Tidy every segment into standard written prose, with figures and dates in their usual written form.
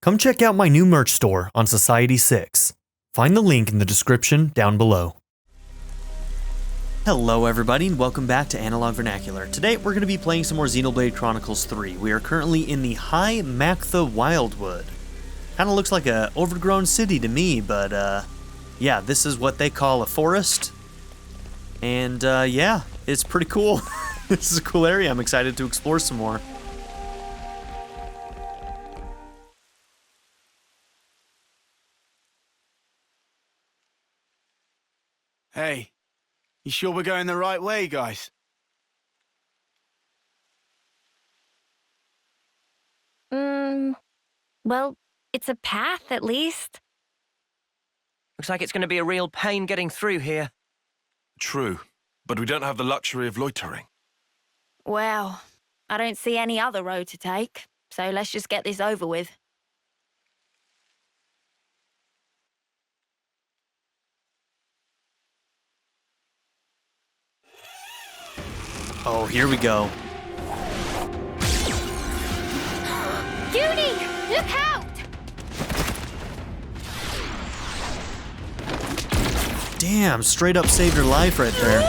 Come check out my new merch store on Society 6. Find the link in the description down below. Hello everybody and welcome back to Analog Vernacular. Today we're going to be playing some more Xenoblade Chronicles 3. We are currently in the High Maktha Wildwood. Kind of looks like a overgrown city to me, but yeah, this is what they call a forest. And yeah, it's pretty cool. This is a cool area. I'm excited to explore some more. Hey, you sure we're going the right way, guys? Well, it's a path at least. Looks like it's going to be a real pain getting through here. True, but we don't have the luxury of loitering. Well, I don't see any other road to take, so let's just get this over with. Oh, here we go. Eunie, look out! Damn, straight up saved her life right there.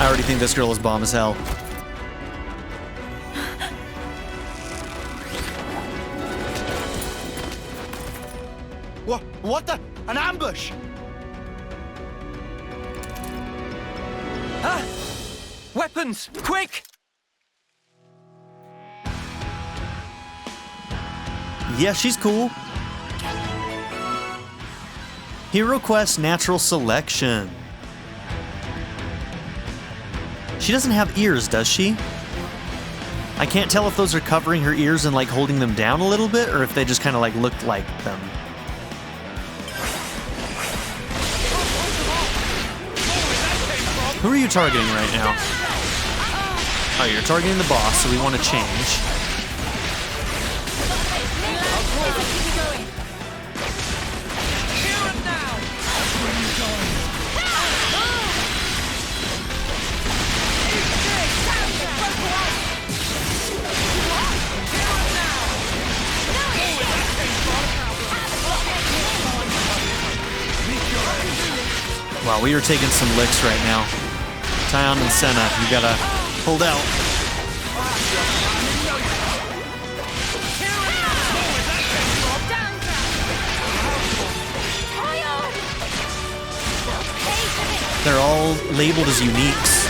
I already think this girl is bomb as hell. What the? An ambush! Ah! Weapons! Quick! Yeah, she's cool. Hero Quest Natural Selection. She doesn't have ears, does she? I can't tell if those are covering her ears and like holding them down a little bit, or if they just kind of like look like them. Who are you targeting right now? Oh, you're targeting the boss, so we want to change. Wow, we are taking some licks right now. Taion and Sena, you gotta hold out. They're all labeled as uniques.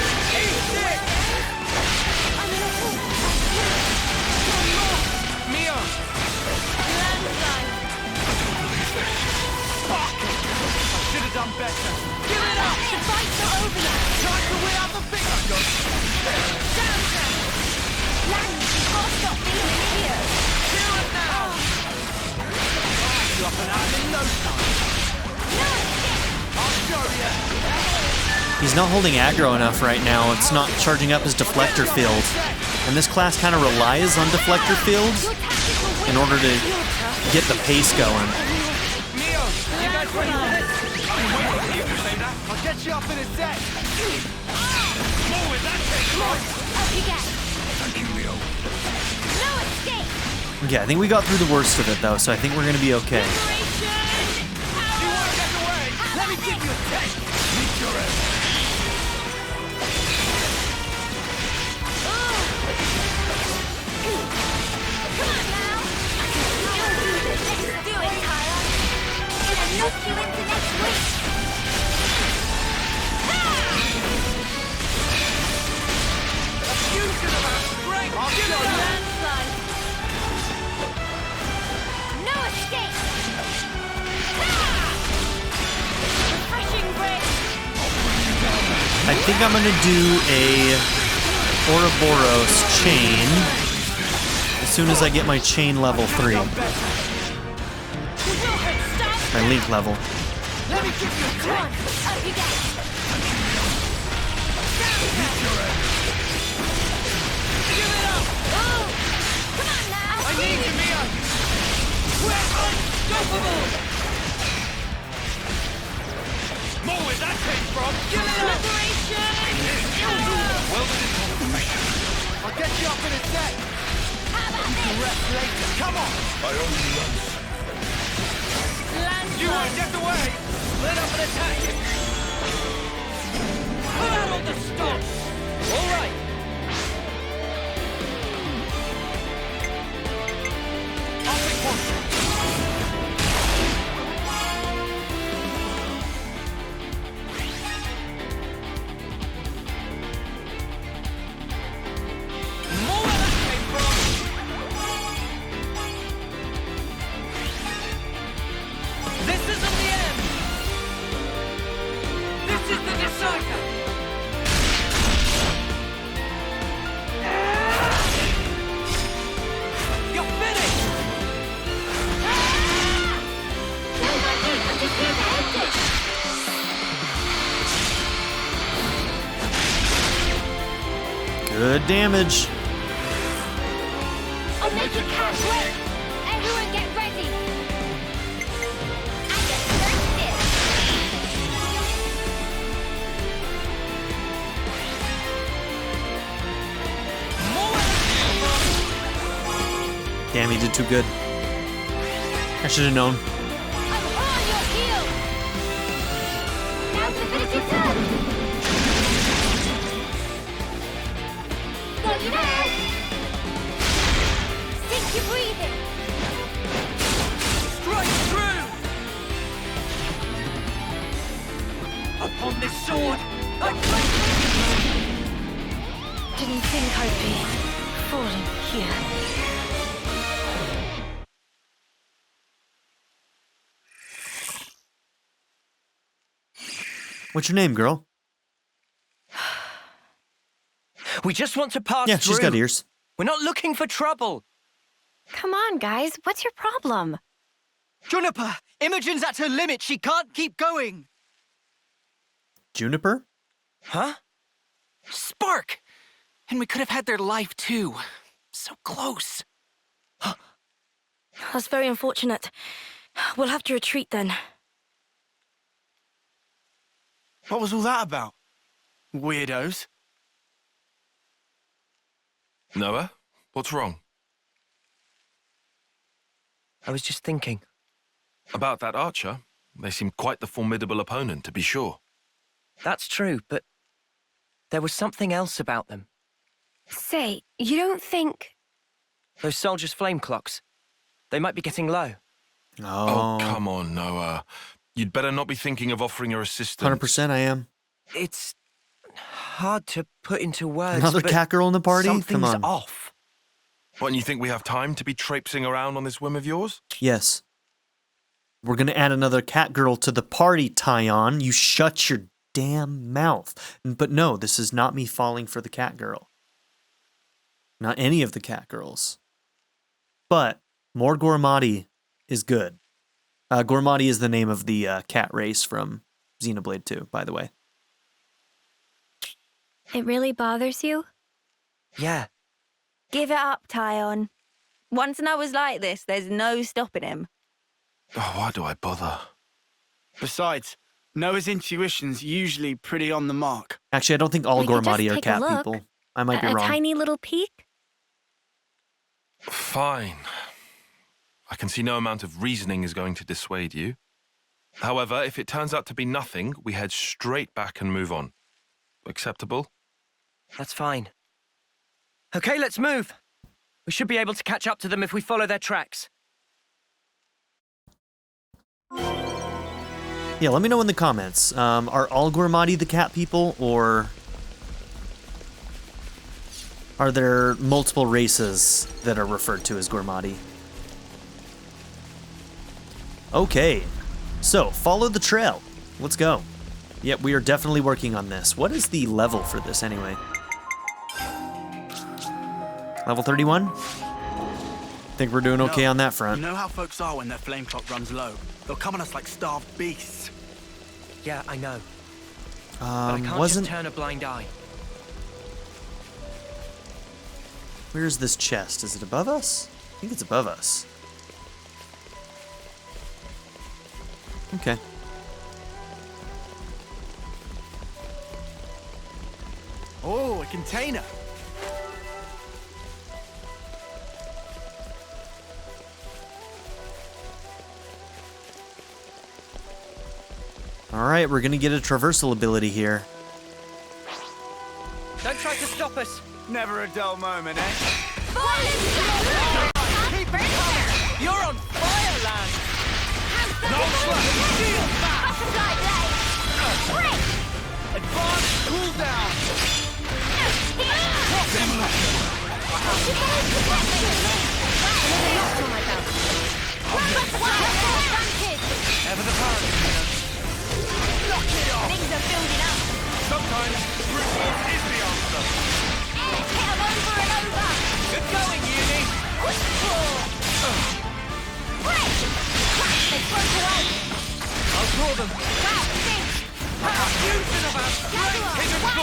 He's not holding aggro enough right now. It's not charging up his deflector field. And this class kind of relies on deflector fields in order to get the pace going. I'll get you up in a sec! Yeah, I think we got through the worst of it though, so I think we're gonna be okay. Let me give you a taste! Meet your end! Come on now! Let's do it, Tyler! Gonna knock you into next week! A fusion of our strength! I'll show you! Landslide! No escape! Refreshing break! I think I'm gonna do a Ouroboros chain as soon as I get my chain level 3. My link level. Let me give you a taste! Up you go! Give it up! Oh! Come on now! I need you, Mia! We're unstoppable! More where that came from! Give it up! get you up in a sec. How about this? Rest later. Come on. I only love Land You want to get away? Split up and attack him! Pull out all the stops! All right! I'll pick one. More where that came from! This isn't the end! This is the decider! You're finished! Good damage. I'll make it catch. Quick! Everyone get ready! I get thirsty! More where that came from! Damn, he did too good. I should have known. I'm on your heels! Now's the finishing touch! Go now! Sink your breathing! Strike through! Upon this sword, I place Didn't think I'd be falling here. What's your name, girl? We just want to pass Yeah, through. she's got ears. We're not looking for trouble. Come on, guys. What's your problem? Juniper, Imogen's at her limit. She can't keep going. Juniper? Huh? Spark! And we could have had their life too. So close. That's very unfortunate. We'll have to retreat then. What was all that about? Weirdos. Noah, what's wrong? I was just thinking. About that archer? They seem quite the formidable opponent, to be sure. That's true, but there was something else about them. Say, you don't think... Those soldiers' flame clocks. They might be getting low. Oh, come on, Noah. You'd better not be thinking of offering her assistance. 100% I am. It's hard to put into words. Another but cat girl in the party? Something's Come on. off. What, and you think we have time to be traipsing around on this whim of yours? Yes. We're gonna add another cat girl to the party, Taion. You shut your damn mouth. But no, this is not me falling for the cat girl. Not any of the cat girls. But more Gormati is good. Gormati is the name of the cat race from Xenoblade 2, by the way. It really bothers you? Yeah. Give it up, Taion. Once Noah's like this, there's no stopping him. Oh, why do I bother? Besides, Noah's intuition's usually pretty on the mark. Actually, I don't think all We could just Gormati are take a cat look. people. I might be A wrong. tiny little peek? Fine. I can see no amount of reasoning is going to dissuade you. However, if it turns out to be nothing, we head straight back and move on. Acceptable? That's fine. Okay, let's move. We should be able to catch up to them if we follow their tracks. Yeah, let me know in the comments. Are all Gormati the cat people, or are there multiple races that are referred to as Gormati? Okay, so follow the trail. Let's go. Yep, we are definitely working on this. What is the level for this anyway? Level 31? Think we're doing okay on that You front. know how folks are when their flame clock runs low. They'll come on us like starved beasts. Yeah, I know. But I can't Wasn't... just turn a blind eye. Where's this chest? Is it above us? I think it's above us. Okay. Oh, a container. Alright, we're gonna get a traversal ability here. Don't try to stop us. Never a dull moment, eh? You're on fire, Lanz. Advance, cool down. Ever the power. Things are building up. Sometimes brute force is the answer. Hit 'em over and over. Good going, Eunie. They broke away. I'll draw them. Wow, fish.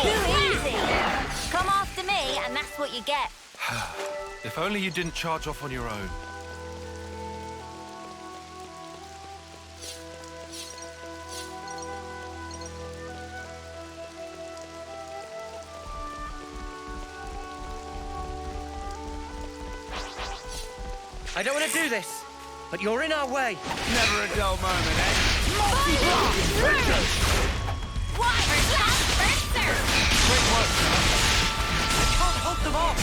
Too easy. Come after me, and that's what you get. If only you didn't charge off on your own. I don't want to do this, but you're in our way. Never a dull moment, eh? Great work. I can't hold them off.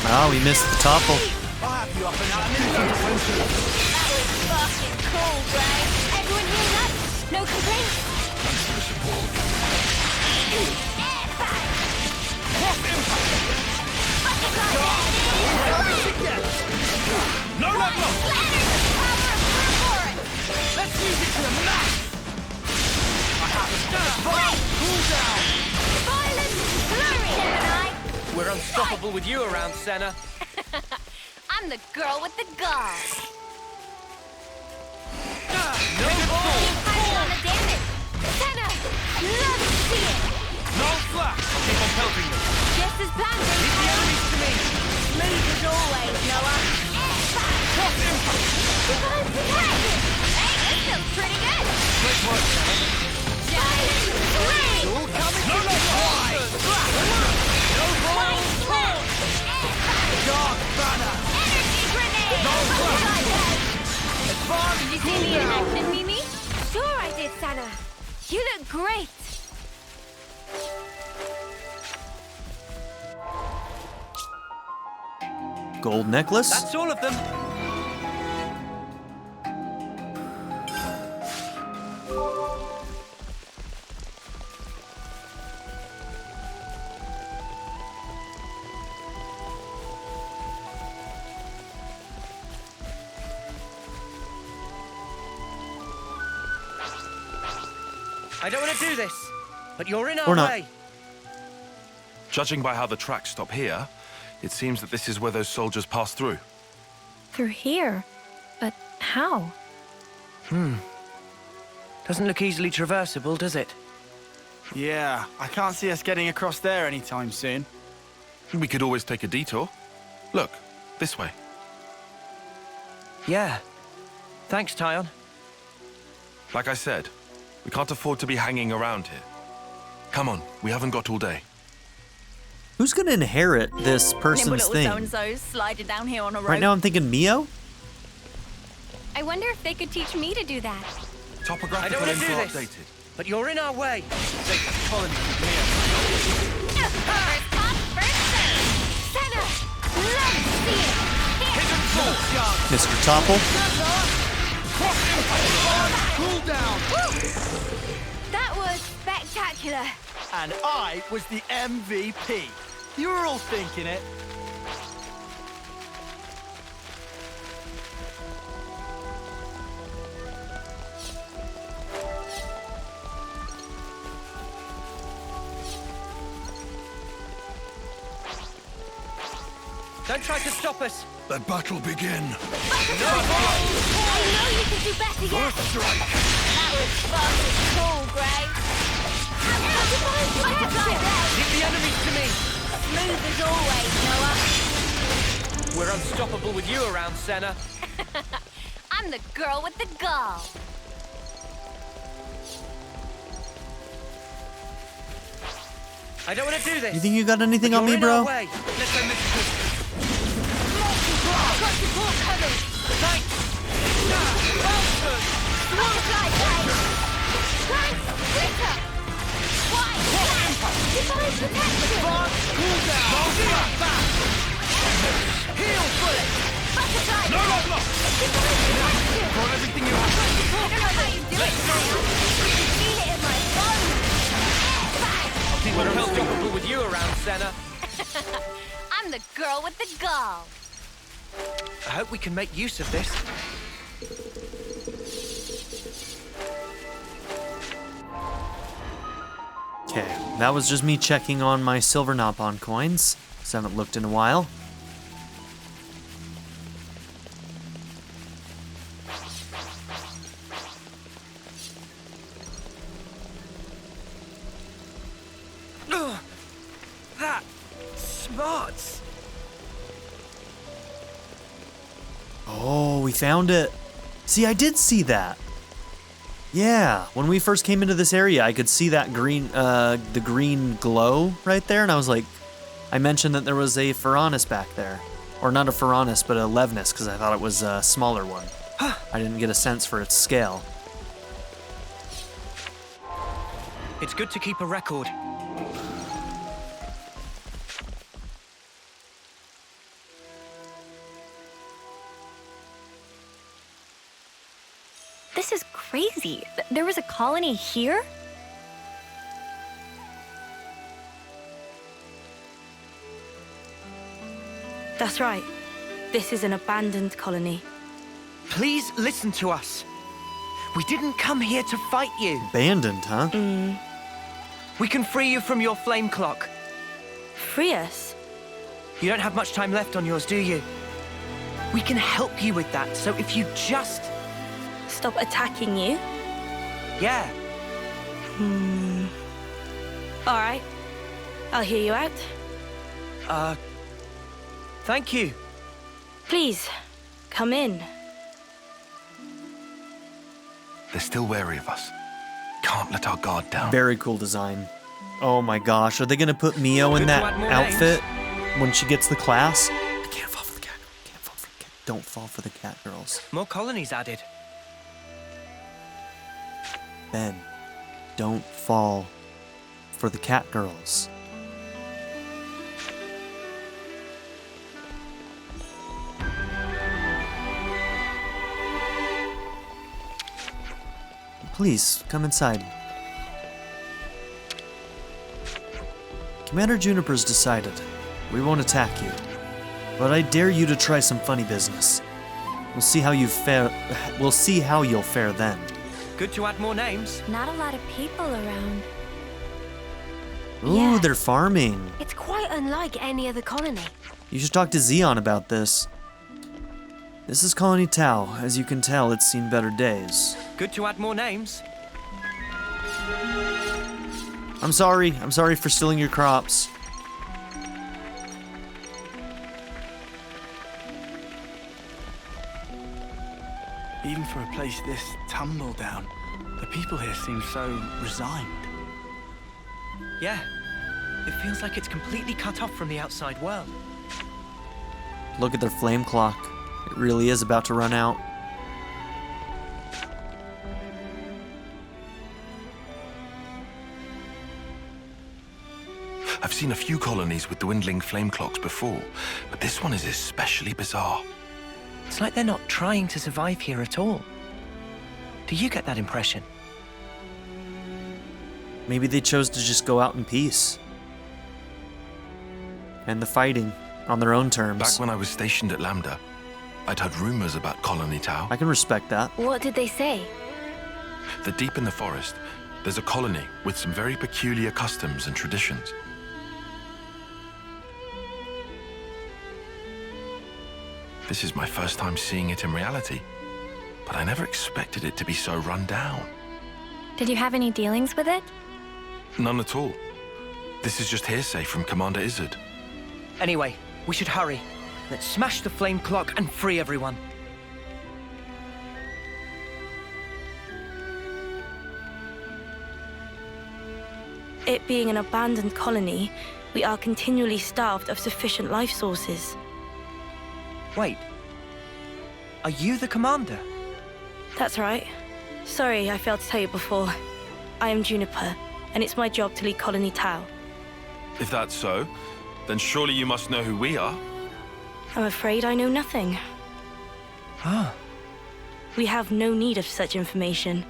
Oh, we missed the topple. I'll have you up and out in That was fucking cool, Gray. Everyone healing up? No complaints? Thanks for the support. No level up! Let's use it to the max! I have a cool down! Violent flurry! Gemini! We're unstoppable with you around, Sena. I'm the girl with the gall. No ball. Keep on the damage. Sena! Love to see it! No flash! Keep on pelting them. Just as planned, Leave the enemies to me. Smooth as always, Noah. Hey, this feels pretty good. Great work, Sena. Giant swing! All coming No together. No ball! Dark banner! Energy grenade! No Did you see me in action, Mimi? Sure I did, Sana. You look great. Gold necklace. That's all of them. I don't want to do this, but you're in our Or not. way. Judging by how the tracks stop here, it seems that this is where those soldiers passed through. Through here? But how? Doesn't look easily traversable, does it? Yeah, I can't see us getting across there anytime soon. We could always take a detour. Look, this way. Yeah. Thanks, Taion. Like I said, we can't afford to be hanging around here. Come on, we haven't got all day. Who's gonna inherit this person's thing? so-and-sos sliding down here on a rope. Right now I'm thinking Mio? I wonder if they could teach me to do that. I Topographical don't want to do info this, updated. but you're in our way. Colony Tau. First come, first serve. Senna, love to see it. Here. Mr. Topple? Cool down! That was spectacular. And I was the MVP. You were all thinking it. Don't try to stop us. Let battle begin. I know you can do better yet. That was fucking cool, Gray. Leave the enemies to me. Smooth as always, Noah. We're unstoppable with you around, Sena. I'm the girl with the gall. I don't want to do this. You think you got anything but on you're me, in our bro? way. Let's end this quickly. Got support coming. Thanks! Butterfly blade! Lance, splitter! Wide blast! Divine protection! Cooldown! Heal bullet! Butterfly No, no, no! Divine protection! For everything you have. I don't know how you do it, Taion. I can feel it in my bones! Bang! We're unstoppable with you around, Sena. I'm the girl with the gall. I hope we can make use of this. Okay, that was just me checking on my silver Napon coins. So I haven't looked in a while. Ugh, that smarts. Oh, we found it. See, I did see that. Yeah, when we first came into this area, I could see that green, the green glow right there, and I was like, I mentioned that there was a Ferranus back there. Or not a Ferranus, but a Levnus, because I thought it was a smaller one. I didn't get a sense for its scale. It's good to keep a record. This is crazy. There was a colony here? That's right. This is an abandoned colony. Please listen to us. We didn't come here to fight you. Abandoned, huh? We can free you from your flame clock. Free us? You don't have much time left on yours, do you? We can help you with that, so if you just... Stop attacking you? Yeah. All right. I'll hear you out. Thank you. Please, come in. They're still wary of us. Can't let our guard down. Very cool design. Oh my gosh, are they gonna put Mio in Good to that add more outfit when she gets the class? I can't fall for the cat. Can't fall for the cat. Don't fall for the cat, girls. More colonies added. Ben, don't fall for the cat girls. Please, come inside. Commander Juniper's decided. We won't attack you. But I dare you to try some funny business. We'll see how you'll fare then. Good to add more names. Not a lot of people around. Ooh, Yeah. they're farming. It's quite unlike any other colony. You should talk to Xeon about this. This is Colony Tau. As you can tell, it's seen better days. Good to add more names. I'm sorry for stealing your crops. Even for a place this tumble down, the people here seem so resigned. Yeah. It feels like it's completely cut off from the outside world. Look at their flame clock. It really is about to run out. I've seen a few colonies with dwindling flame clocks before, but this one is especially bizarre. It's like they're not trying to survive here at all. Do you get that impression? Maybe they chose to just go out in peace. And the fighting on their own terms. Back when I was stationed at Lambda, I'd heard rumors about Colony Tau. I can respect that. What did they say? That deep in the forest, there's a colony with some very peculiar customs and traditions. This is my first time seeing it in reality, but I never expected it to be so run down. Did you have any dealings with it? None at all. This is just hearsay from Commander Izzard. Anyway, we should hurry. Let's smash the flame clock and free everyone. It being an abandoned colony, we are continually starved of sufficient life sources. Wait. Are you the commander? That's right. Sorry, I failed to tell you before. I am Juniper, and it's my job to lead Colony Tau. If that's so, then surely you must know who we are. I'm afraid I know nothing. Ah. We have no need of such information.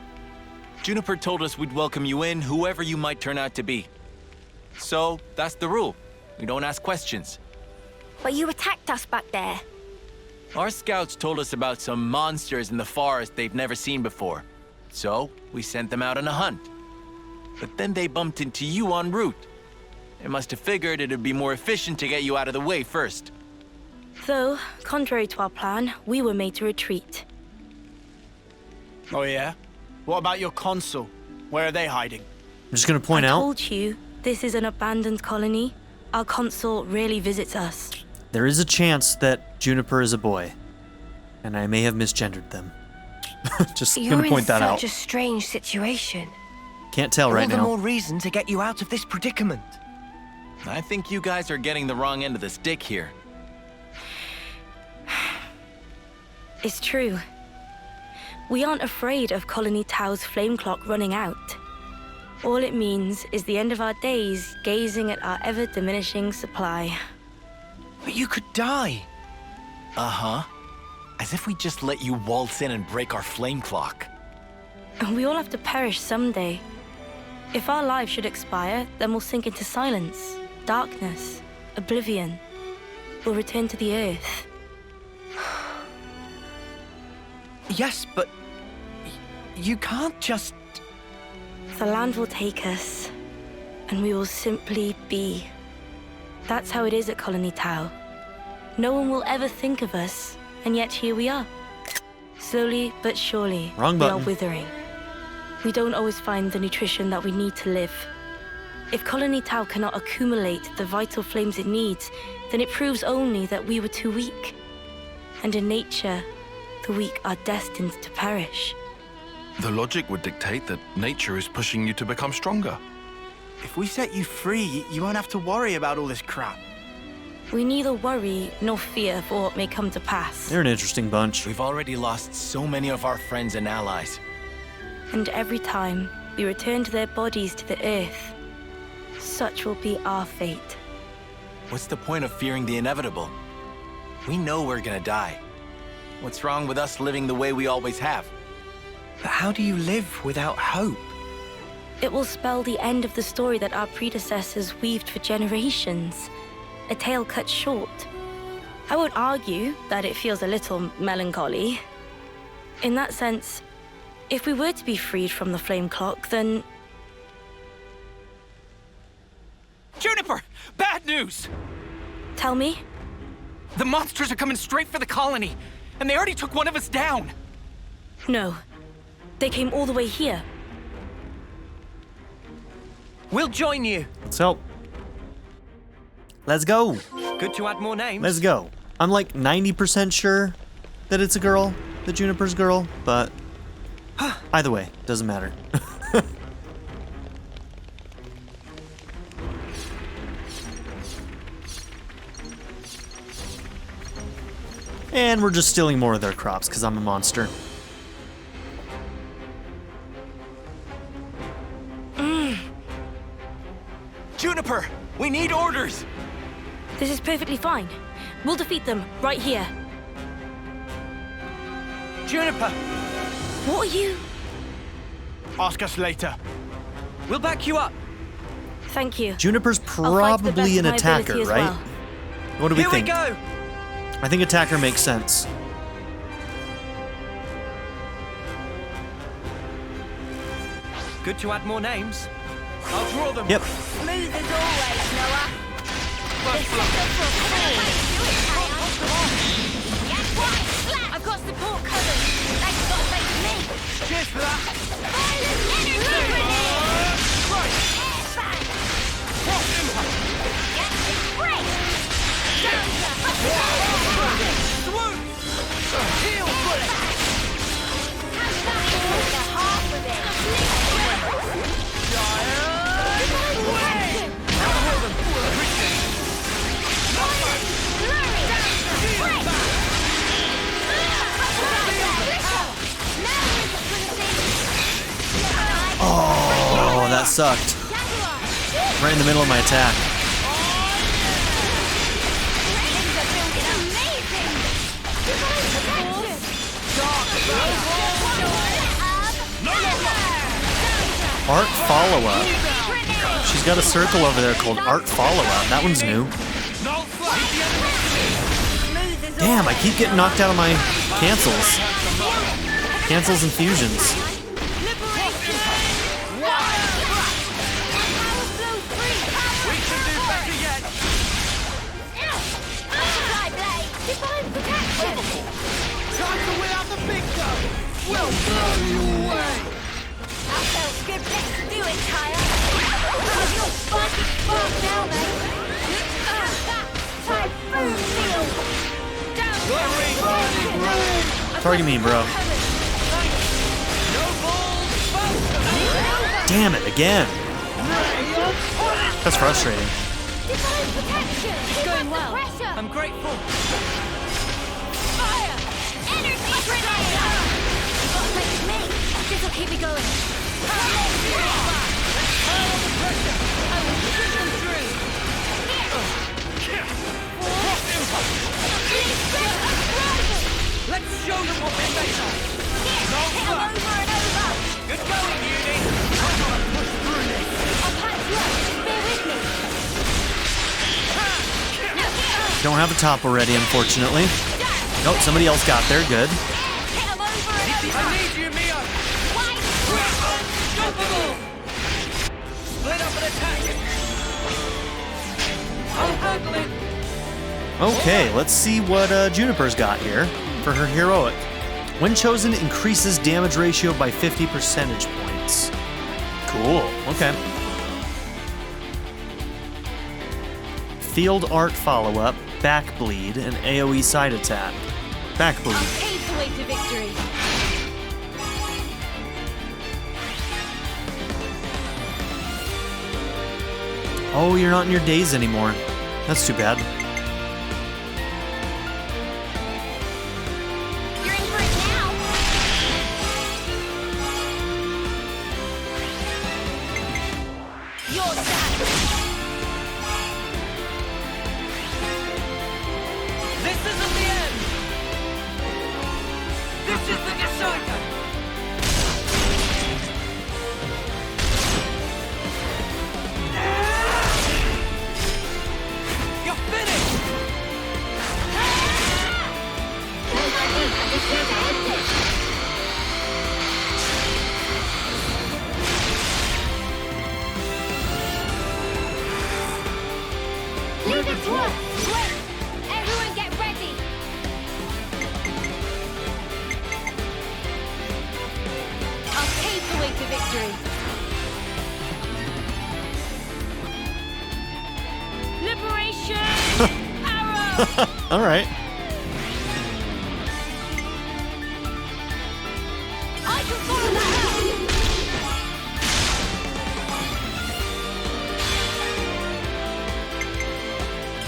Juniper told us we'd welcome you in, whoever you might turn out to be. So, that's the rule. We don't ask questions. But you attacked us back there. Our scouts told us about some monsters in the forest they've never seen before. So, we sent them out on a hunt. But then they bumped into you en route. They must have figured it'd be more efficient to get you out of the way first. Though, contrary to our plan, we were made to retreat. Oh yeah? What about your consul? Where are they hiding? I'm just gonna point I out told you, this is an abandoned colony. Our consul rarely visits us. there is a chance that Juniper is a boy, and I may have misgendered them. Just You're gonna point in that such out. a strange situation. Can't tell right All the now. more reason to get you out of this predicament. I think you guys are getting the wrong end of the stick here. It's true. We aren't afraid of Colony Tau's flame clock running out. All it means is the end of our days gazing at our ever-diminishing supply. But you could die. Uh-huh. As if we just let you waltz in and break our flame clock. And we all have to perish someday. If our lives should expire, then we'll sink into silence, darkness, oblivion. We'll return to the earth. Yes, but you can't just... The land will take us, and we will simply be. That's how it is at Colony Tau. No one will ever think of us, and yet here we are. Slowly but surely, Wrong we are button. withering. We don't always find the nutrition that we need to live. If Colony Tau cannot accumulate the vital flames it needs, then it proves only that we were too weak. And in nature, the weak are destined to perish. The logic would dictate that nature is pushing you to become stronger. If we set you free, you won't have to worry about all this crap. We neither worry nor fear for what may come to pass. They're an interesting bunch. We've already lost so many of our friends and allies. And every time we return to their bodies to the earth, such will be our fate. What's the point of fearing the inevitable? We know we're gonna die. What's wrong with us living the way we always have? But how do you live without hope? It will spell the end of the story that our predecessors weaved for generations. A tale cut short. I won't argue that it feels a little melancholy. In that sense, if we were to be freed from the flame clock, then... Juniper! Bad news! Tell me? The monsters are coming straight for the colony, and they already took one of us down. No. They came all the way here. We'll join you. Let's help. Let's go. Good to add more names. Let's go. I'm like 90% sure that it's a girl, that Juniper's girl, but either way, doesn't matter. And we're just stealing more of their crops because I'm a monster. Juniper! We need orders! This is perfectly fine. We'll defeat them right here. Juniper, What are you? Ask us later. we'll back you up. Thank you. Juniper's I'll fight to the best probably of an my attacker, ability as right? well. What do we Here think? we go. I think attacker makes sense. Good to add more names. I'll draw them! Yep. Smooth as always, Noah. I've got support covered. They've got faith in me. Cheers for that. that sucked. Right in the middle of my attack. Art follow-up. She's got a circle over there called Art follow-up. That one's new. Damn, I keep getting knocked out of my cancels. Cancels and fusions. Divine protection! Time to win out the big gun! We'll blow you away! That felt good. Let's do it, Taion! You're fucking fun now, mate! Typhoon field! Target me, bro. Damn it, again! That's frustrating. Divine protection! It's going well. Pressure! I'm grateful. Fire! Energy grenade! Got like me. This'll keep me going. Let's show them what we're made of. Hit them over and over! Good going, Eunie. I'll patch you up. Bear with me. Don't have a top already, unfortunately. Oh, somebody else got there. Good. Hit them over and over! I need you, Mio. Wide Unstoppable. Split up and attack. I'll handle it. Okay, let's see what Juniper's got here for her heroic. When chosen, increases damage ratio by 50 percentage points. Cool. Okay. Field Art follow-up, back bleed, and AoE side attack. Back bleed. pave the way to victory. Oh, you're not in your days anymore. That's too bad. You're in for it now. You're done. This isn't the end. This is the decider. You're finished. Leave it to us. Wait. Everyone get ready. I'll pave the way to victory. Liberation! Arrow! All right. I can follow that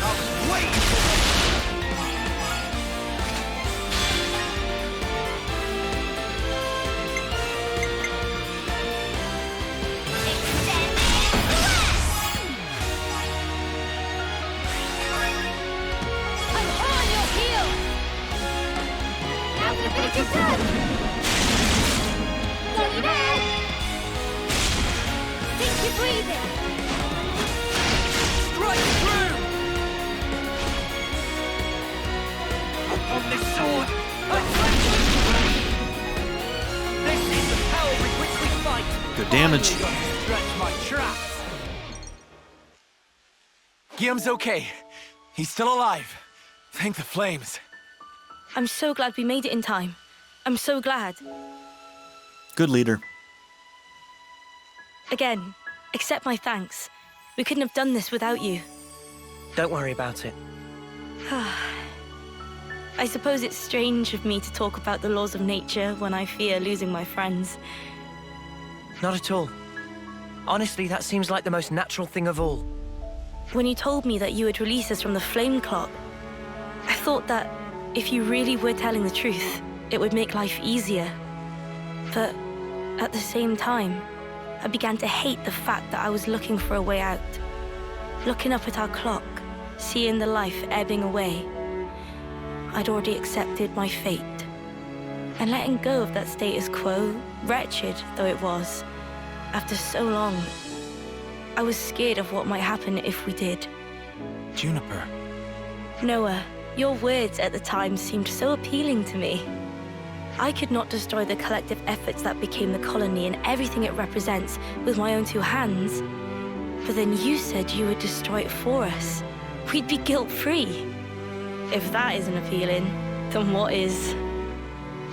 up! Wait. I'm on your heel! Now for the finish your turn! Got you there! Think you're breathing! Strike through. On this sword. This is the power with which we fight. Good damage. Finally got to stretch my traps. Guillaume's okay. He's still alive. Thank the flames. I'm so glad we made it in time. I'm so glad. Good leader. Again, accept my thanks. We couldn't have done this without you. Don't worry about it. I suppose it's strange of me to talk about the laws of nature when I fear losing my friends. Not at all. Honestly, that seems like the most natural thing of all. When you told me that you would release us from the flame clock, I thought that if you really were telling the truth, it would make life easier. But at the same time, I began to hate the fact that I was looking for a way out. Looking up at our clock, seeing the life ebbing away. I'd already accepted my fate. And letting go of that status quo, wretched though it was, after so long, I was scared of what might happen if we did. Juniper. Noah, your words at the time seemed so appealing to me. I could not destroy the collective efforts that became the colony and everything it represents with my own two hands. But then you said you would destroy it for us. We'd be guilt-free. If that isn't appealing, then what is?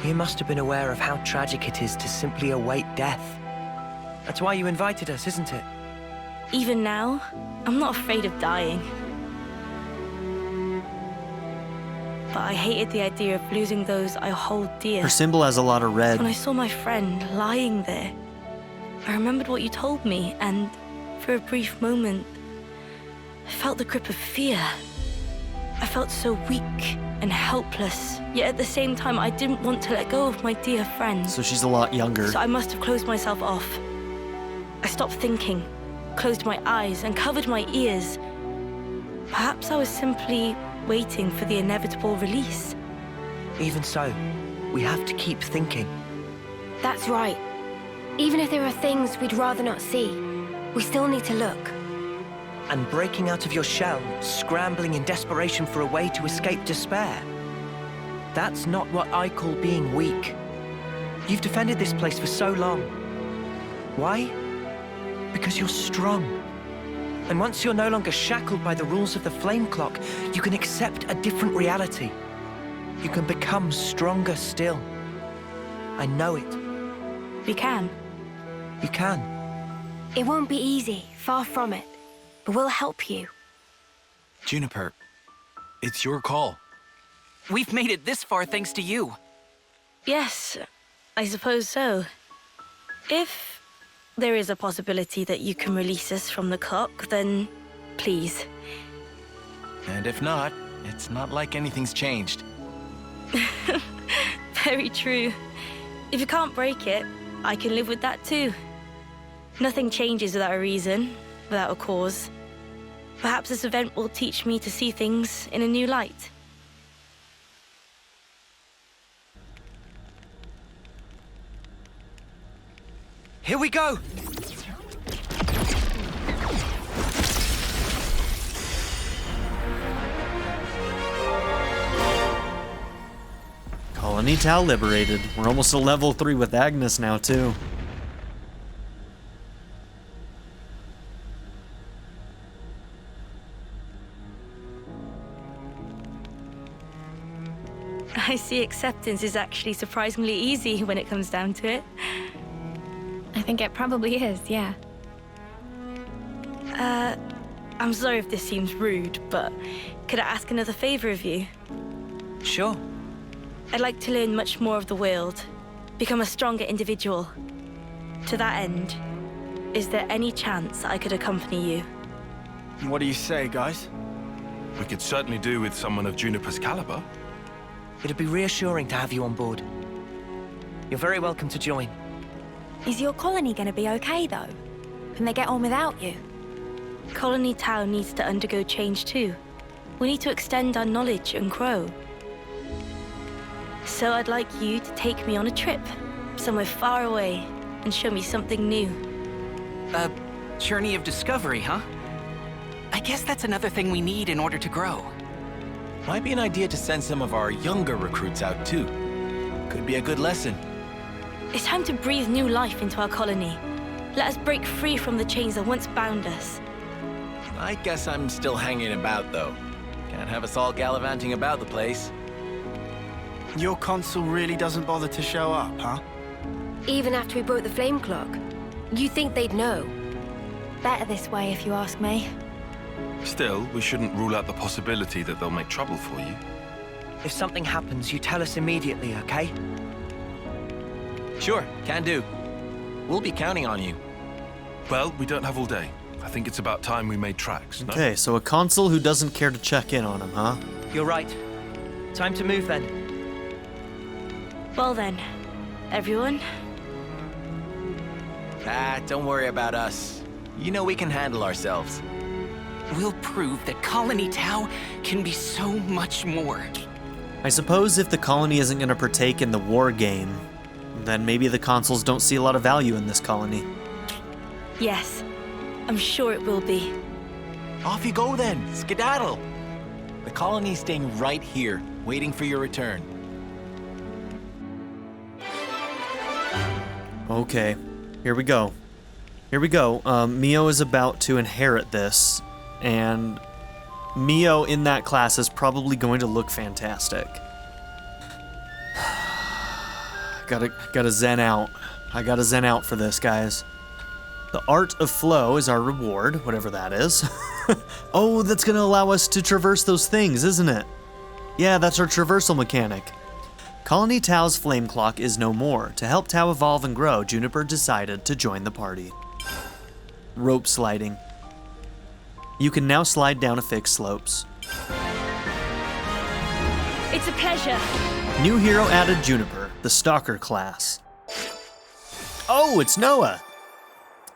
You must have been aware of how tragic it is to simply await death. That's why you invited us, isn't it? Even now, I'm not afraid of dying. But I hated the idea of losing those I hold dear. Her symbol has a lot of red. When I saw my friend lying there, I remembered what you told me, and for a brief moment, I felt the grip of fear. I felt so weak and helpless, yet at the same time, I didn't want to let go of my dear friend. So she's a lot younger. So I must have closed myself off. I stopped thinking, closed my eyes, and covered my ears. Perhaps I was simply waiting for the inevitable release. Even so, we have to keep thinking. That's right. Even if there are things we'd rather not see, we still need to look. And breaking out of your shell, scrambling in desperation for a way to escape despair. That's not what I call being weak. You've defended this place for so long. Why? Because you're strong. And once you're no longer shackled by the rules of the flame clock, you can accept a different reality. You can become stronger still. I know it. We can. You can. It won't be easy, far from it. But we'll help you. Juniper, it's your call. We've made it this far thanks to you. Yes, I suppose so. If there is a possibility that you can release us from the clock, then please. And if not, it's not like anything's changed. Very true. If you can't break it, I can live with that too. Nothing changes without a reason, without a cause. Perhaps this event will teach me to see things in a new light. Here we go! Colony Tau liberated. We're almost to level 3 with Agnus now, too. I see acceptance is actually surprisingly easy when it comes down to it. I think it probably is, yeah. I'm sorry if this seems rude, but could I ask another favor of you? Sure. I'd like to learn much more of the world, become a stronger individual. To that end, is there any chance I could accompany you? What do you say, guys? We could certainly do with someone of Juniper's caliber. It'd be reassuring to have you on board. You're very welcome to join. Is your colony gonna be okay, though? Can they get on without you? Colony Tau needs to undergo change too. We need to extend our knowledge and grow. So I'd like you to take me on a trip, somewhere far away, and show me something new. A journey of discovery, huh? I guess that's another thing we need in order to grow. Might be an idea to send some of our younger recruits out too. Could be a good lesson. It's time to breathe new life into our colony. Let us break free from the chains that once bound us. I guess I'm still hanging about though. Can't have us all gallivanting about the place. Your consul really doesn't bother to show up, huh? Even after we broke the flame clock, you think they'd know? Better this way, if you ask me. Still, we shouldn't rule out the possibility that they'll make trouble for you. If something happens, you tell us immediately, okay? Sure, can do. We'll be counting on you. Well, we don't have all day. I think it's about time we made tracks, no? Okay, so a consul who doesn't care to check in on him, huh? You're right. Time to move then. Well then, everyone, Ah, don't worry about us. You know we can handle ourselves. We'll prove that Colony Tau can be so much more. I suppose if the colony isn't going to partake in the war game, then maybe the consuls don't see a lot of value in this colony. Yes, I'm sure it will be. Off you go then, skedaddle. The colony's staying right here, waiting for your return. Okay, here we go. Here we go. Mio is about to inherit this, and Mio in that class is probably going to look fantastic. Gotta zen out. I gotta zen out for this, guys. The Art of Flow is our reward, whatever that is. Oh, that's gonna allow us to traverse those things, isn't it? Yeah, that's our traversal mechanic. Colony Tau's flame clock is no more. To help Tau evolve and grow, Juniper decided to join the party. Rope sliding. You can now slide down a fixed slopes. It's a pleasure. New hero added Juniper, the Stalker class. Oh, it's Noah!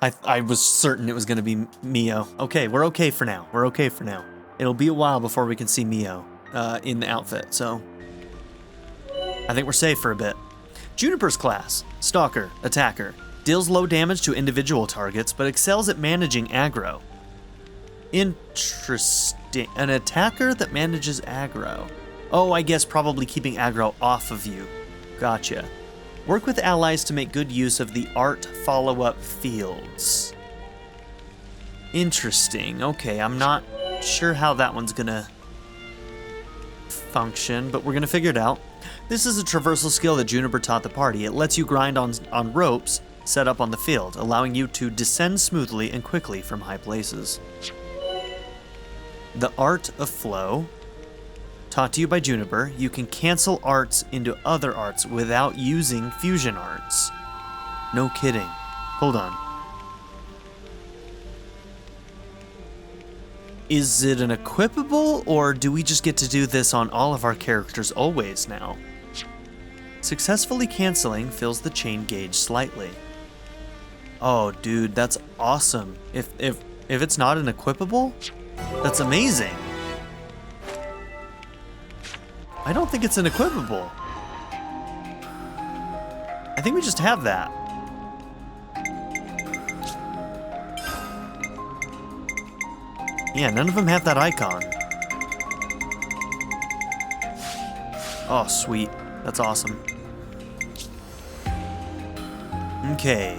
I was certain it was gonna be Mio. Okay, we're okay for now. We're okay for now. It'll be a while before we can see Mio in the outfit, so I think we're safe for a bit. Juniper's class, Stalker, Attacker, deals low damage to individual targets, but excels at managing aggro. Interesting. An attacker that manages aggro. Oh, I guess probably keeping aggro off of you. Gotcha. Work with allies to make good use of the art follow-up fields. Interesting. Okay, I'm not sure how that one's gonna function, but we're gonna figure it out. This is a traversal skill that Juniper taught the party. It lets you grind on ropes set up on the field, allowing you to descend smoothly and quickly from high places. The Art of Flow. Taught to you by Juniper, you can cancel arts into other arts without using fusion arts. No kidding. Hold on. Is it an equipable, or do we just get to do this on all of our characters always now? Successfully canceling fills the chain gauge slightly. Oh, dude, that's awesome. If it's not an equipable, that's amazing. I don't think it's an equipable. I think we just have that. Yeah, none of them have that icon. Oh, sweet. That's awesome. Okay.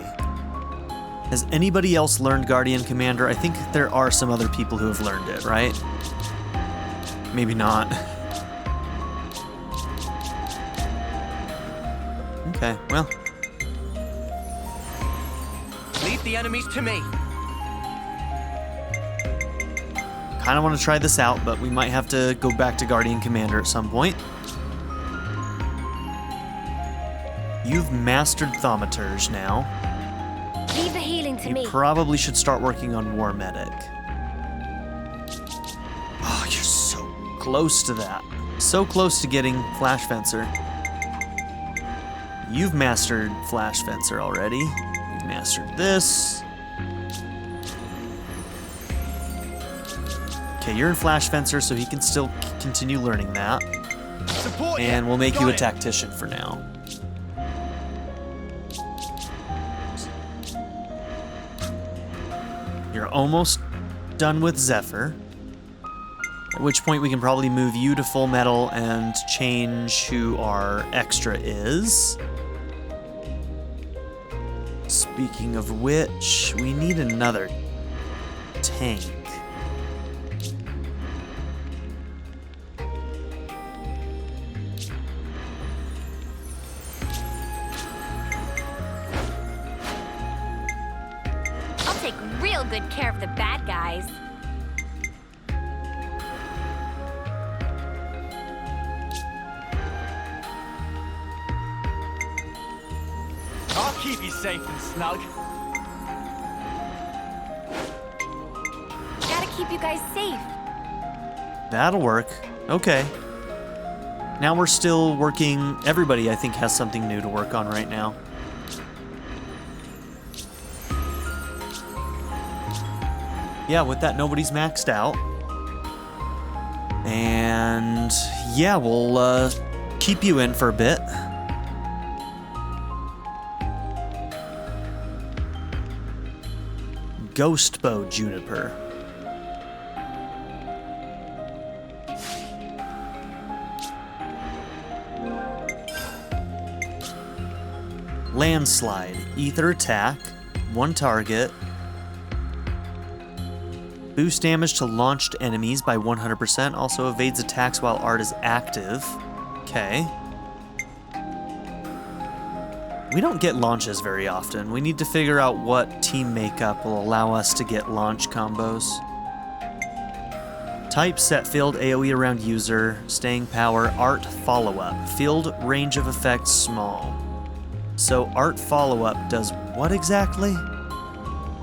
Has anybody else learned Guardian Commander? I think there are some other people who have learned it, right? Maybe not. Okay, well. Leave the enemies to me. Kind of want to try this out, but we might have to go back to Guardian Commander at some point. You've mastered Thaumaturge now. Leave the healing to me. You probably should start working on War Medic. Oh, you're so close to that. So close to getting Flash Fencer. You've mastered Flash Fencer already. You've mastered this. Okay, you're in Flash Fencer, so he can still continue learning that. And we'll make you a Tactician for now. You're almost done with Zephyr. At which point we can probably move you to Full Metal and change who our extra is. Speaking of which, we need another tank. I'll take real good care of the bad guys. I'll keep you safe and snug. Gotta keep you guys safe. That'll work. Okay. Now we're still working. Everybody, I think, has something new to work on right now. Yeah, with that, nobody's maxed out. And yeah, we'll keep you in for a bit. Ghost bow, Juniper. Landslide, ether attack, 1 target. Boost damage to launched enemies by 100%, also evades attacks while art is active. Okay. We don't get launches very often. We need to figure out what team makeup will allow us to get launch combos. Type, set field, AoE around user, staying power, art, follow-up. Field, range of effects, small. So art follow-up does what exactly?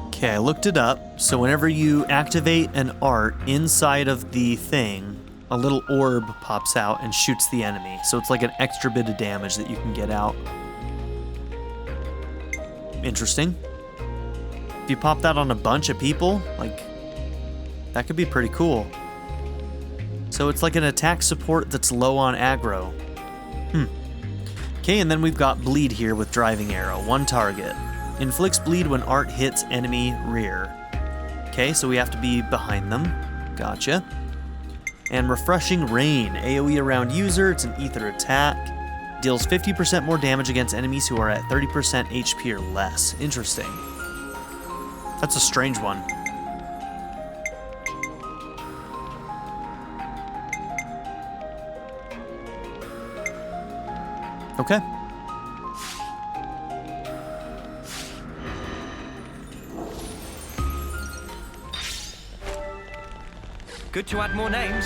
Okay, I looked it up. So whenever you activate an art inside of the thing, a little orb pops out and shoots the enemy. So it's like an extra bit of damage that you can get out. Interesting. If you pop that on a bunch of people, like, that could be pretty cool. So it's like an attack support that's low on aggro. Okay, and then we've got bleed here with driving arrow, 1 target. Inflicts bleed when art hits enemy rear. Okay, so we have to be behind them. Gotcha. And refreshing rain, AoE around user, it's an ether attack. Deals 50% more damage against enemies who are at 30% HP or less. Interesting. That's a strange one. Okay. Good to add more names.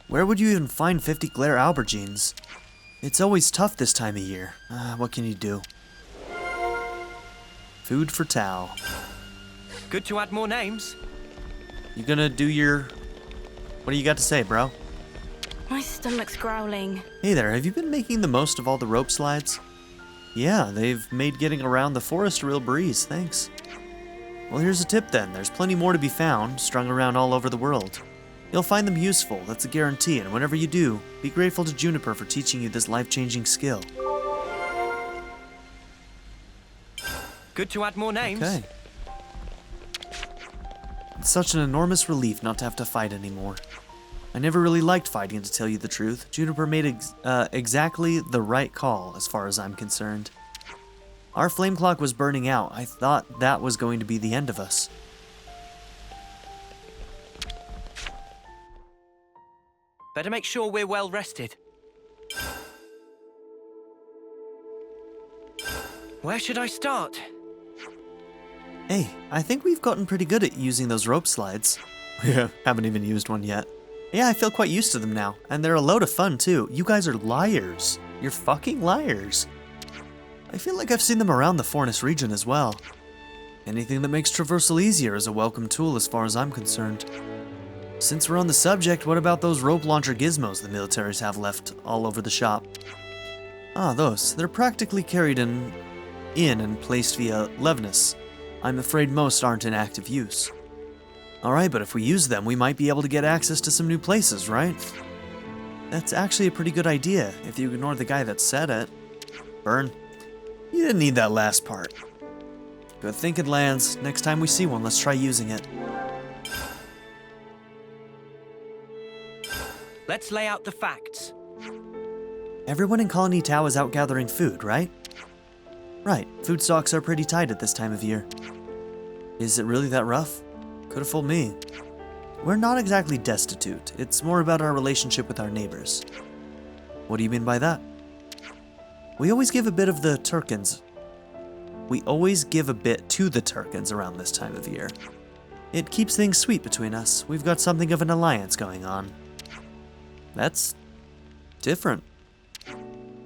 Where would you even find 50 glare aubergines? It's always tough this time of year. What can you do? Food for Tau. Good to add more names. You gonna do your... What do you got to say, bro? My stomach's growling. Hey there, have you been making the most of all the rope slides? Yeah, they've made getting around the forest a real breeze, thanks. Well, here's a tip then. There's plenty more to be found, strung around all over the world. You'll find them useful, that's a guarantee, and whenever you do, be grateful to Juniper for teaching you this life-changing skill. Good to add more names. Okay. It's such an enormous relief not to have to fight anymore. I never really liked fighting, to tell you the truth. Juniper made exactly the right call, as far as I'm concerned. Our flame clock was burning out. I thought that was going to be the end of us. Better make sure we're well rested. Where should I start? Hey, I think we've gotten pretty good at using those rope slides. Yeah, haven't even used one yet. Yeah, I feel quite used to them now, and they're a load of fun too. You guys are liars. You're fucking liars. I feel like I've seen them around the Fornus region as well. Anything that makes traversal easier is a welcome tool as far as I'm concerned. Since we're on the subject, what about those rope launcher gizmos the militaries have left all over the shop? Ah, those. They're practically carried in and placed via Levnus. I'm afraid most aren't in active use. Alright, but if we use them, we might be able to get access to some new places, right? That's actually a pretty good idea, if you ignore the guy that said it. Burn. You didn't need that last part. Good thinking, Lanz. Next time we see one, let's try using it. Let's lay out the facts. Everyone in Colony Tau is out gathering food, right? Right, food stocks are pretty tight at this time of year. Is it really that rough? Could have fooled me. We're not exactly destitute. It's more about our relationship with our neighbors. What do you mean by that? We always give a bit of the Turkins. We always give a bit to the Turkins around this time of year. It keeps things sweet between us. We've got something of an alliance going on. That's different.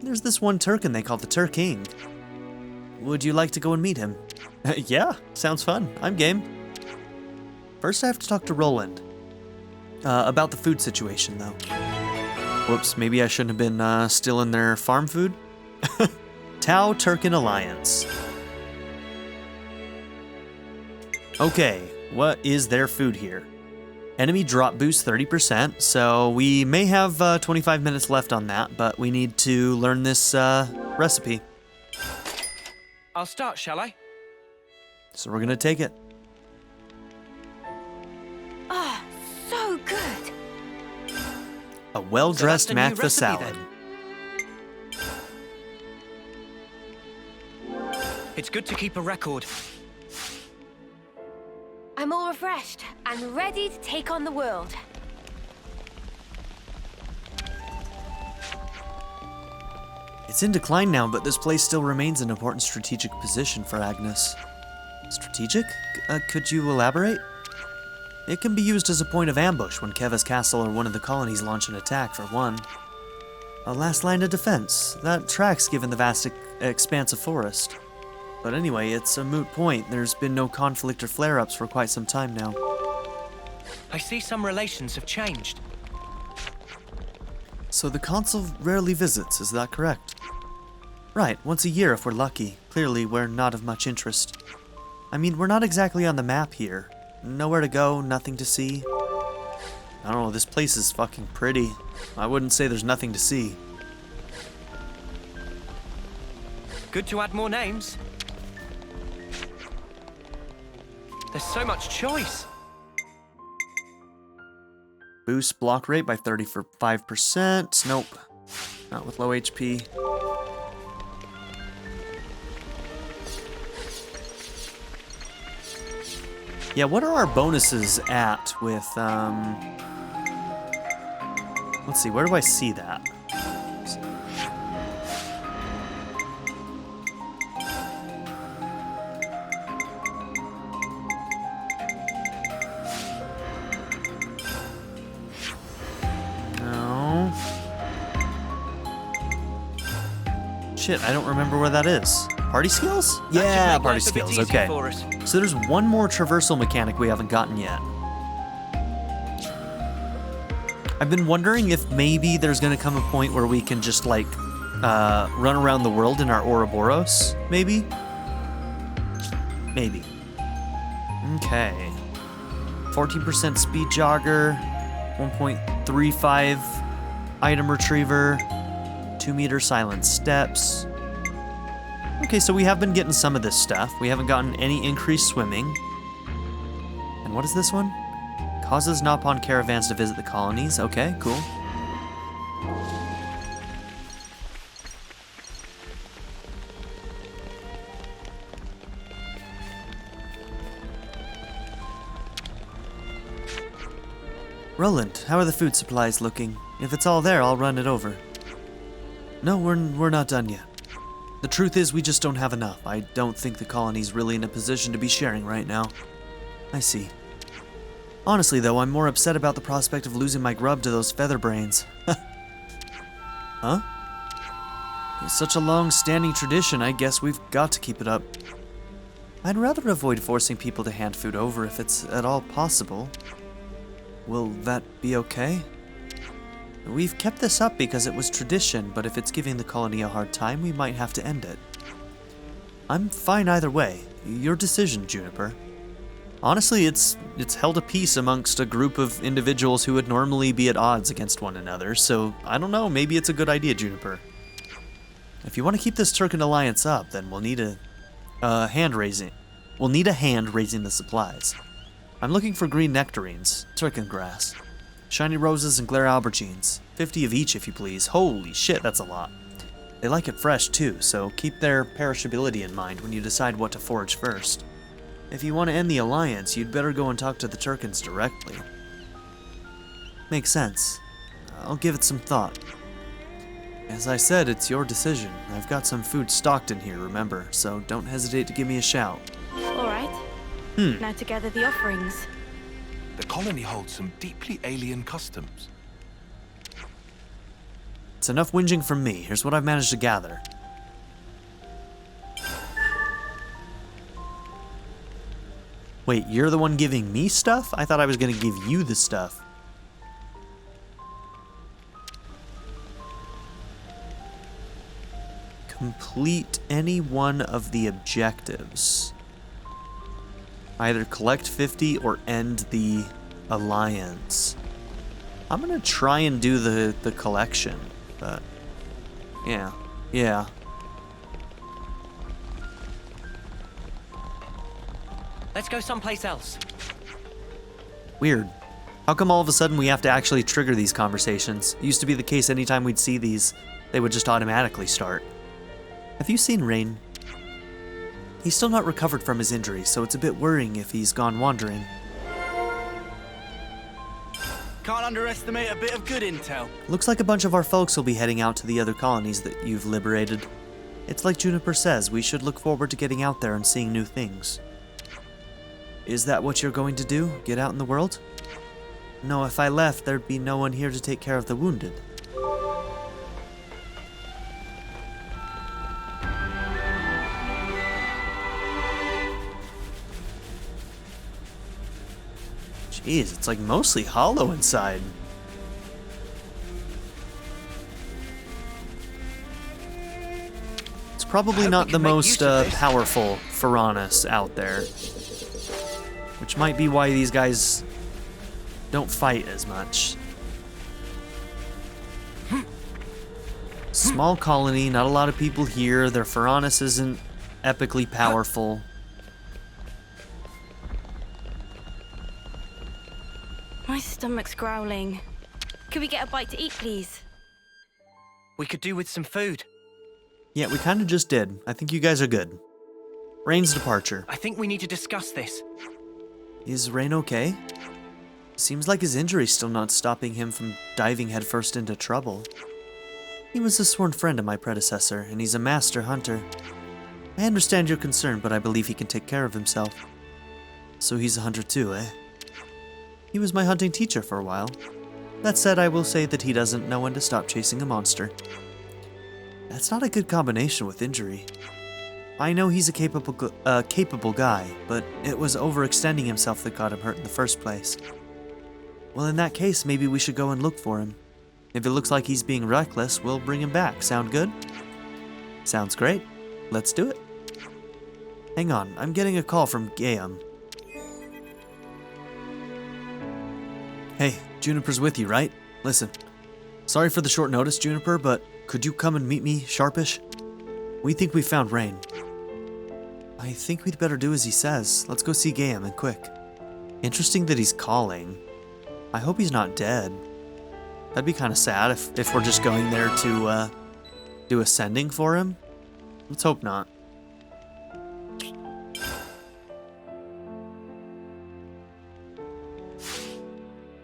There's this one Turkin they call the Turking. Would you like to go and meet him? Yeah, sounds fun. I'm game. First I have to talk to Roland. About the food situation, though. Whoops, maybe I shouldn't have been stealing their farm food? Tau-Turcan Alliance. Okay, what is their food here? Enemy drop boost 30%, so we may have 25 minutes left on that, but we need to learn this recipe. I'll start, shall I? So we're gonna take it. Ah, so good. A well-dressed So that's the new Maktha recipe, salad. It's good to keep a record. I'm all refreshed and ready to take on the world. It's in decline now, but this place still remains an important strategic position for Agnus. Strategic? Could you elaborate? It can be used as a point of ambush when Keves Castle or one of the colonies launch an attack, for one. A last line of defense. That tracks given the vast expanse of forest. But anyway, it's a moot point. There's been no conflict or flare-ups for quite some time now. I see some relations have changed. So the consul rarely visits, is that correct? Right, once a year if we're lucky. Clearly, we're not of much interest. I mean, we're not exactly on the map here. Nowhere to go, nothing to see. I don't know, this place is fucking pretty. I wouldn't say there's nothing to see. Good to add more names. There's so much choice. Boost block rate by 35%. Nope. Not with low HP. Yeah, what are our bonuses at with, let's see, where do I see that? No. Shit, I don't remember where that is. Party skills? Yeah, party skills, okay. So there's one more traversal mechanic we haven't gotten yet. I've been wondering if maybe there's gonna come a point where we can just like run around the world in our Ouroboros, maybe? Maybe. Okay. 14% speed jogger, 1.35 item retriever, 2-meter silent steps. Okay, so we have been getting some of this stuff. We haven't gotten any increased swimming. And what is this one? Causes Napon caravans to visit the colonies. Okay, cool. Roland, how are the food supplies looking? If it's all there, I'll run it over. No, we're not done yet. The truth is, we just don't have enough. I don't think the colony's really in a position to be sharing right now. I see. Honestly, though, I'm more upset about the prospect of losing my grub to those featherbrains. Huh? It's such a long-standing tradition, I guess we've got to keep it up. I'd rather avoid forcing people to hand food over if it's at all possible. Will that be okay? We've kept this up because it was tradition, but if it's giving the colony a hard time, we might have to end it. I'm fine either way. Your decision, Juniper. Honestly, it's held a peace amongst a group of individuals who would normally be at odds against one another, so I don't know, maybe it's a good idea, Juniper. If you want to keep this Turcan alliance up, then we'll need a hand raising the supplies. I'm looking for green nectarines, Turcan grass, shiny roses and glare aubergines. 50 of each, if you please. Holy shit, that's a lot. They like it fresh too, so keep their perishability in mind when you decide what to forage first. If you want to end the alliance, you'd better go and talk to the Turcans directly. Makes sense. I'll give it some thought. As I said, it's your decision. I've got some food stocked in here, remember, so don't hesitate to give me a shout. All right. Now to gather the offerings. The colony holds some deeply alien customs. It's enough whinging from me. Here's what I've managed to gather. Wait, you're the one giving me stuff? I thought I was gonna give you the stuff. complete any one of the objectives. Either collect 50 or end the alliance. I'm gonna try and do the collection, but yeah. Let's go someplace else. Weird. How come all of a sudden we have to actually trigger these conversations? It used to be the case anytime we'd see these, they would just automatically start. Have you seen Rain? He's still not recovered from his injury, so it's a bit worrying if he's gone wandering. Can't underestimate a bit of good intel. Looks like a bunch of our folks will be heading out to the other colonies that you've liberated. It's like Juniper says, we should look forward to getting out there and seeing new things. Is that what you're going to do? Get out in the world? No, if I left, there'd be no one here to take care of the wounded. Jeez, it's like mostly hollow inside. It's probably not the most powerful Piranhas out there. Which might be why these guys don't fight as much. Small colony, not a lot of people here. Their Piranhas isn't epically powerful. My stomach's growling. Could we get a bite to eat, please? We could do with some food. Yeah, we kind of just did. I think you guys are good. Rain's departure. I think we need to discuss this. Is Rain okay? Seems like his injury's still not stopping him from diving headfirst into trouble. He was a sworn friend of my predecessor, and he's a master hunter. I understand your concern, but I believe he can take care of himself. So he's a hunter too, eh? He was my hunting teacher for a while. That said, I will say that he doesn't know when to stop chasing a monster. That's not a good combination with injury. I know he's a capable guy, but it was overextending himself that got him hurt in the first place. Well, in that case, maybe we should go and look for him. If it looks like he's being reckless, we'll bring him back. Sound good? Sounds great. Let's do it. Hang on, I'm getting a call from Gaiam. Hey, Juniper's with you, right? Listen, sorry for the short notice, Juniper, but could you come and meet me, sharpish? We think we found Rain. I think we'd better do as he says. Let's go see Gaiam and quick. Interesting that he's calling. I hope he's not dead. That'd be kind of sad if we're just going there to do a sending for him. Let's hope not.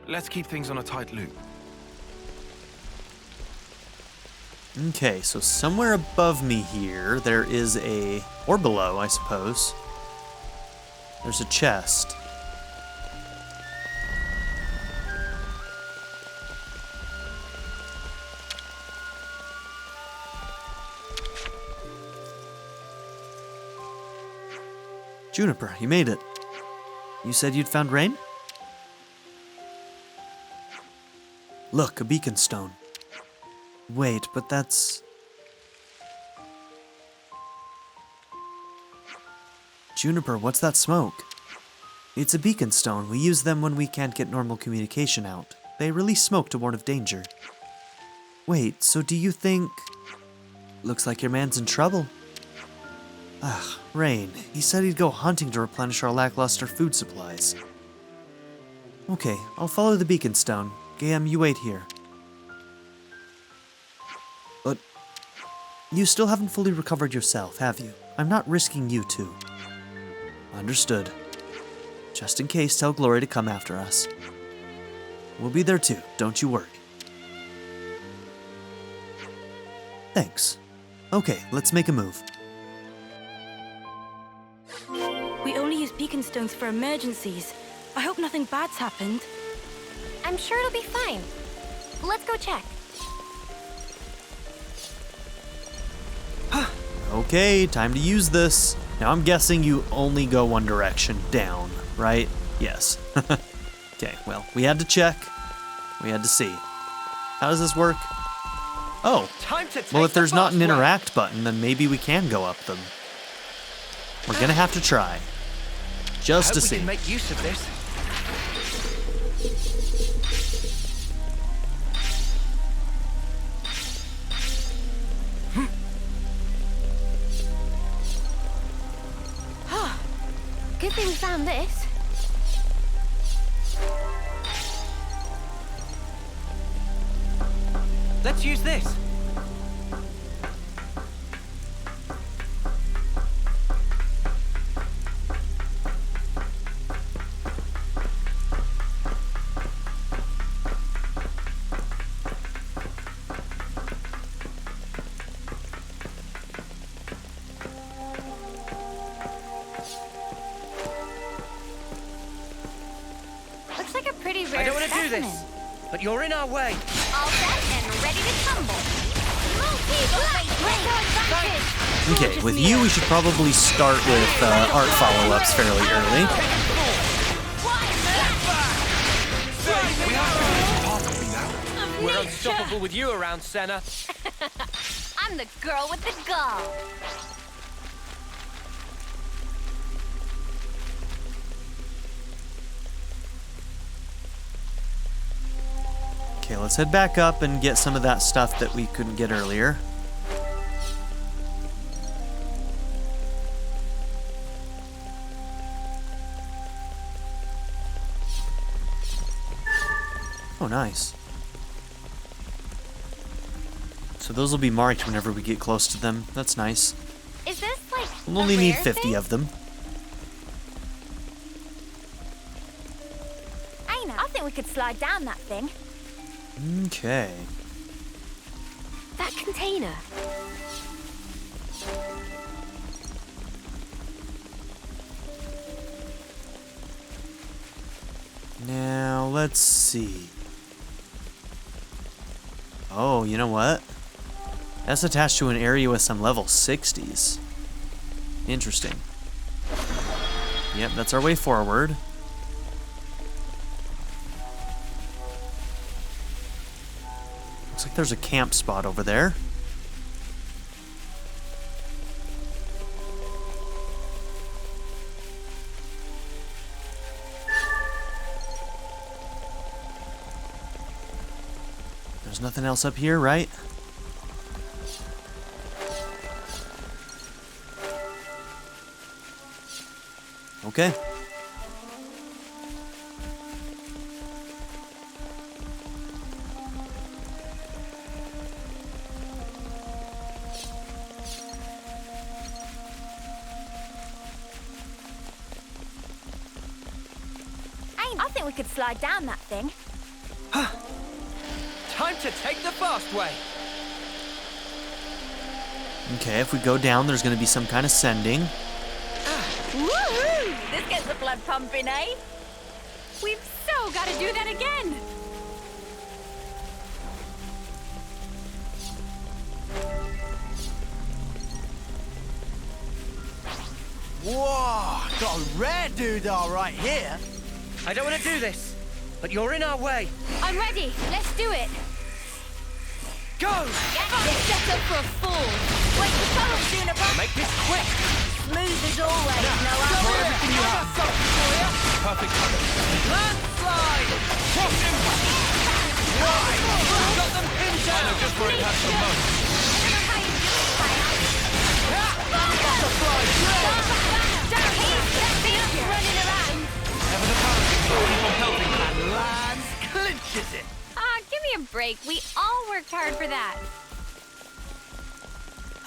Let's keep things on a tight loop. Okay, so somewhere above me here, there is or below, I suppose. There's a chest. Juniper, you made it. You said you'd found Rain? Look, a beacon stone. Wait, but that's... Juniper, what's that smoke? It's a beacon stone. We use them when we can't get normal communication out. They release smoke to warn of danger. Wait, so do you think... Looks like your man's in trouble. Ah, Rain. He said he'd go hunting to replenish our lackluster food supplies. Okay, I'll follow the beacon stone. Gaiam, you wait here. But you still haven't fully recovered yourself, have you? I'm not risking you two. Understood. Just in case, tell Glory to come after us. We'll be there too, don't you worry. Thanks. Okay, let's make a move. We only use beacon stones for emergencies. I hope nothing bad's happened. I'm sure it'll be fine. Let's go check. Okay, time to use this. Now I'm guessing you only go one direction, down, right? Yes. Okay, well, we had to check. We had to see. How does this work? Oh, Time to take well, if there's the not an fast way. interact button, then maybe we can go up them. We're gonna have to try. Just to Hope we see. can make use of this. Good thing we found this. Let's use this. Looks like a pretty rare I don't want to do specimen. this, but you're in our way. All set and ready to tumble. Multi-black, advantage. Okay, with you, we should probably start with art follow-ups fairly early. We're unstoppable with you around, Sena. I'm the girl with the gall. Okay, let's head back up and get some of that stuff that we couldn't get earlier. Oh, nice. So those will be marked whenever we get close to them. That's nice. Is this like We'll a only need rare 50 thing? of them. I think we could slide down that thing. Okay. That container. Now, let's see. Oh, you know what? That's attached to an area with some level 60s. Interesting. Yep, that's our way forward. Looks like there's a camp spot over there. There's nothing else up here, right? Okay. I think we could slide down that thing. Time to take the fast way. Okay, if we go down, there's going to be some kind of sending. Woohoo! This gets the blood pumping, eh? We've so got to do that again. Whoa, got a rare doodah right here. I don't want to do this, but you're in our way. I'm ready. Let's do it. Go! Get set up for a fall. Wait for trouble, Juniper. Make this quick. Smooth as always, Noah. Throw everything you have. Perfect timing. Landslide! Cross impact. Right! Got them pinned down. I know just where it has the most. Running around. Never the power. Keep on helping. And Lanz clinches it. Give me a break. We all worked hard for that.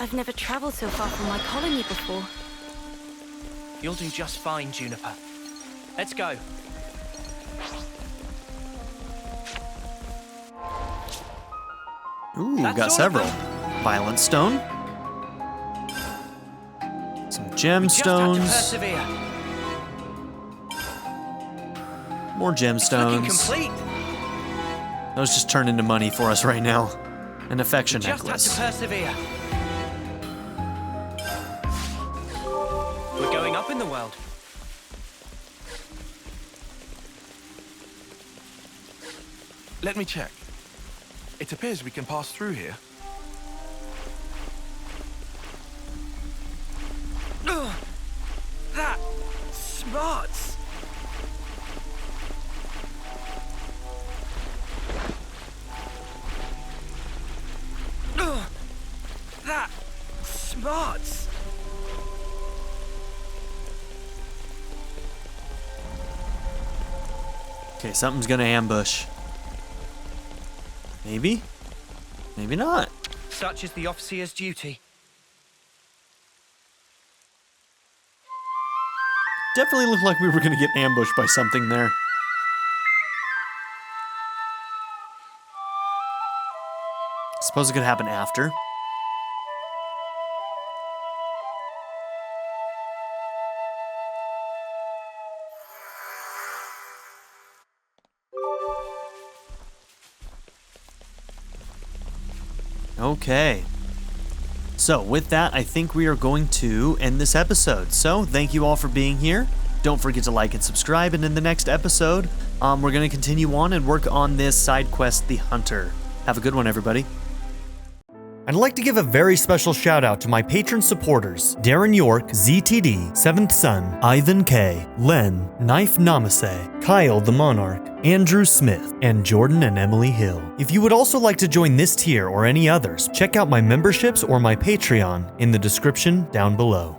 I've never traveled so far from my colony before. You'll do just fine, Juniper. Let's go. Ooh, That's got all several. of them. Violet stone. Some Just have to gemstones. persevere. More Looking gemstones. complete. Those just turn into money for us right now. An affection Just necklace. have to persevere. We're going up in the world. Let me check. It appears we can pass through here. that. Smarts. Okay, something's gonna ambush. Maybe? Maybe not. Such is the officer's duty. Definitely looked like we were gonna get ambushed by something there. Suppose it could happen after. Okay. So with that, I think we are going to end this episode. So thank you all for being here. Don't forget to like and subscribe, and in the next episode, we're going to continue on and work on this side quest, The Hunter. Have a good one, everybody. I'd like to give a very special shout out to my patron supporters, Darren York, ZTD, 7th Son, Ivan K, Len, Knife Namaste, Kyle the Monarch, Andrew Smith, and Jordan and Emily Hill. If you would also like to join this tier or any others, check out my memberships or my Patreon in the description down below.